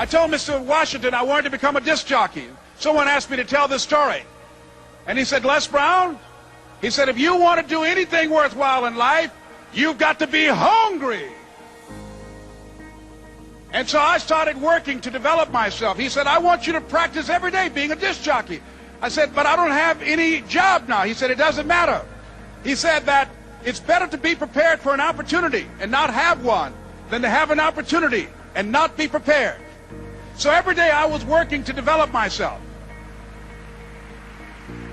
I told Mr. Washington I wanted to become a disc jockey. Someone asked me to tell this story. And he said, Les Brown, he said, if you want to do anything worthwhile in life, you've got to be hungry. And so I started working to develop myself. He said, I want you to practice every day being a disc jockey. I said, but I don't have any job now. He said, it doesn't matter. He said that it's better to be prepared for an opportunity and not have one than to have an opportunity and not be prepared. So every day I was working to develop myself.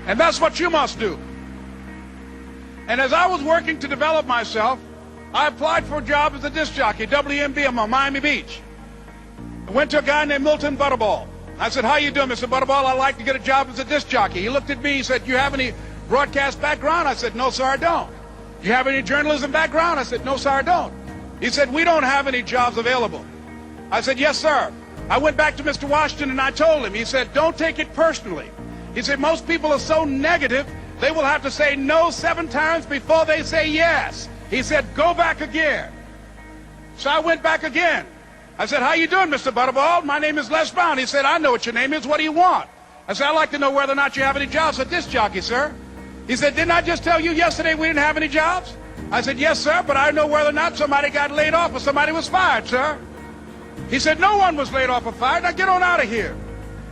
And that's what you must do. And as I was working to develop myself, I applied for a job as a disc jockey, WMBM on Miami Beach. I went to a guy named Milton Butterball. I said, how you doing, Mr. Butterball? I'd like to get a job as a disc jockey. He looked at me, he said, you have any broadcast background? I said, no, sir, I don't. You have any journalism background? I said, no, sir, I don't. He said, we don't have any jobs available. I said, yes, sir. I went back to Mr. Washington and I told him, he said, don't take it personally. He said, most people are so negative, they will have to say no 7 times before they say yes. He said, go back again. So I went back again. I said, how you doing, Mr. Butterball? My name is Les Brown. He said, I know what your name is. What do you want? I said, I'd like to know whether or not you have any jobs as a disc jockey, sir. He said, didn't I just tell you yesterday we didn't have any jobs? I said, yes, sir, but I know whether or not somebody got laid off or somebody was fired, sir. He said, no one was laid off or fired. Now get on out of here.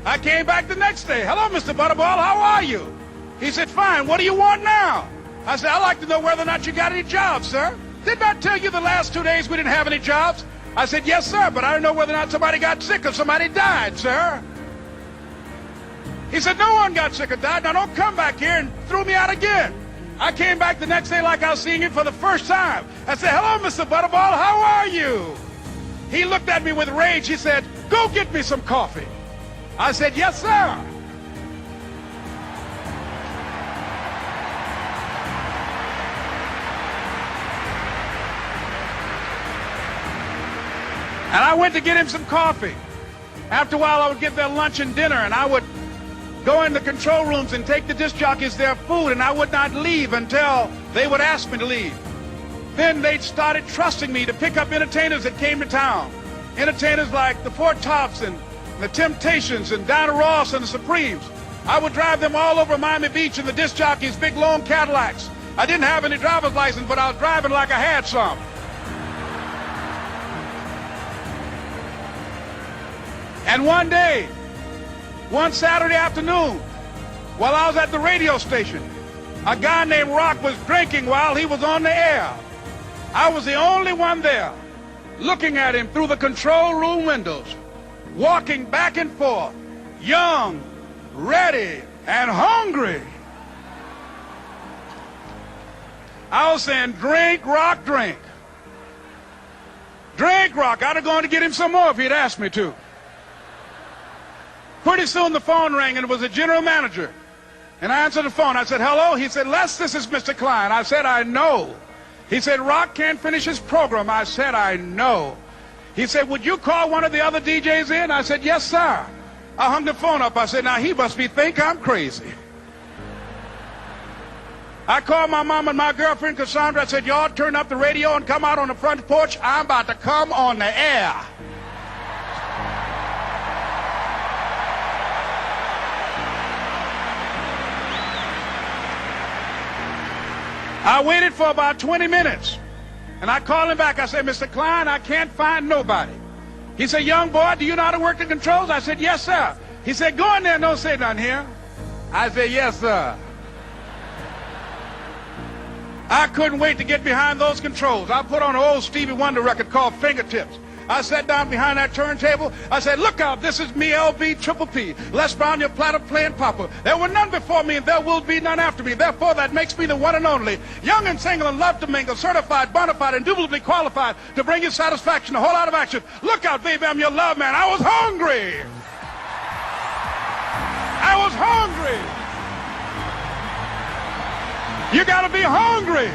I came back the next day. Hello, Mr. Butterball, how are you? He said, fine, what do you want now? I said, I'd like to know whether or not you got any jobs, sir. Didn't I tell you the last 2 days we didn't have any jobs? I said, yes, sir, but I don't know whether or not somebody got sick or somebody died, sir. He said, no one got sick or died. Now don't come back here and throw me out again. I came back the next day like I was seeing it for the first time. I said, hello, Mr. Butterball, how are you? He looked at me with rage. He said, go get me some coffee. I said, yes, sir. And I went to get him some coffee. After a while, I would get their lunch and dinner, and I would go in the control rooms and take the disc jockeys their food, and I would not leave until they would ask me to leave. Then they started trusting me to pick up entertainers that came to town. Entertainers like the Four Tops and the Temptations and Diana Ross and the Supremes. I would drive them all over Miami Beach in the disc jockeys' big long Cadillacs. I didn't have any driver's license, but I was driving like I had some. And one day, one Saturday afternoon, while I was at the radio station, a guy named Rock was drinking while he was on the air. I was the only one there, looking at him through the control room windows, walking back and forth, young, ready, and hungry. I was saying, drink, Rock, drink. Drink, Rock. I'd have gone to get him some more if he'd asked me to. Pretty soon the phone rang, and it was the general manager. And I answered the phone. I said, hello? He said, Les, this is Mr. Klein. I said, I know. He said, Rock can't finish his program. I said, I know. He said, would you call one of the other DJs in? I said, yes, sir. I hung the phone up. I said, now he must think I'm crazy. I called my mom and my girlfriend, Cassandra. I said, y'all turn up the radio and come out on the front porch. I'm about to come on the air. I waited for about 20 minutes, and I called him back. I said, Mr. Klein, I can't find nobody. He said, young boy, do you know how to work the controls? I said, yes, sir. He said, go in there and don't say nothing here. I said, yes, sir. I couldn't wait to get behind those controls. I put on an old Stevie Wonder record called Fingertips. I sat down behind that turntable. I said, look out, this is me, LB Triple P. Les Brown, your platter playing papa. There were none before me, and there will be none after me. Therefore, that makes me the one and only. Young and single and love to mingle, certified, bona fide, indubitably qualified to bring you satisfaction, a whole lot of action. Look out, baby, I'm your love man. I was hungry. I was hungry. You gotta be hungry.